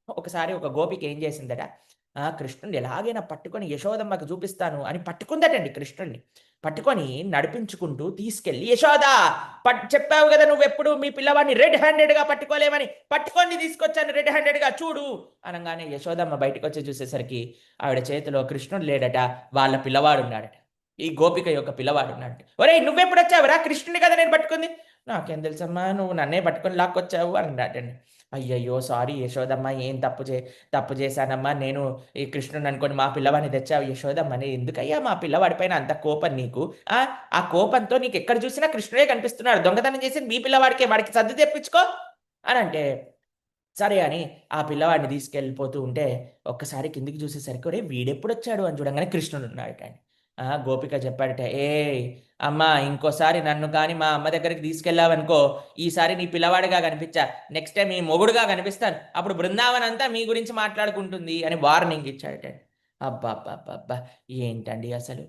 ఒకసారి ఒక గోపిక ఏం చేసిందట, కృష్ణుడిని ఎలాగైనా పట్టుకొని యశోదమ్మకి చూపిస్తాను అని పట్టుకుందటండి కృష్ణుడిని. పట్టుకొని నడిపించుకుంటూ తీసుకెళ్ళి, యశోదా చెప్పావు కదా నువ్వెప్పుడు మీ పిల్లవాడిని రెడ్ హ్యాండెడ్‌గా పట్టుకోలేమని, పట్టుకొని తీసుకొచ్చాను రెడ్ హ్యాండెడ్‌గా చూడు అనంగానే యశోదమ్మ బయటకొచ్చి చూసేసరికి ఆవిడ చేతిలో కృష్ణుడు లేడట, వాళ్ళ పిల్లవాడున్నాడట. ఈ గోపిక యొక్క పిల్లవాడున్నాడట. "ఒరేయ్! నువ్వెప్పుడొచ్చావురా? కృష్ణుడిని కదా నేను పట్టుకుంది." "నాకేం తెలుసమ్మా, నువ్వు నన్నే పట్టుకొని లాక్కొచ్చావు" అన్నాడటండి. అయ్యయ్యో! సారీ యశోదమ్మ, ఏం తప్పు చేశానమ్మా. నేను ఈ కృష్ణుడిని అనుకోని మా పిల్లవాడిని తెచ్చావు యశోదమ్మ. ఎందుకయ్యా మా పిల్లవాడి పైన అంత కోపం నీకు? ఆ! ఆ కోపంతో నీకెక్కడ చూసినా కృష్ణుడే కనిపిస్తున్నాడు. దొంగతనం చేసింది మీ పిల్లవాడికే. వాడికి సర్ది తెప్పించుకో అనంటే, సరే అని ఆ పిల్లవాడిని తీసుకెళ్ళిపోతూ ఉంటే, ఒక్కసారి కిందకి చూసేసరికి ఒరేయ్! వీడెప్పుడొచ్చాడు అని చూడంగానే కృష్ణుడున్నాడటండి. గోపిక చెప్పాడట, "ఏయ్! అమ్మా, ఇంకోసారి నన్ను కానీ మా అమ్మ దగ్గరికి తీసుకెళ్ళావనుకో, ఈసారి నీ పిల్లవాడిగా కనిపించా. నెక్స్ట్ టైమ్ నీ మొగుడుగా కనిపిస్తాను. అప్పుడు బృందావనం అంతా మీ గురించి మాట్లాడుకుంటుంది" అని వార్నింగ్ ఇచ్చాడటండి. అబ్బబ్బబ్బబ్బా! ఏంటండి అసలు.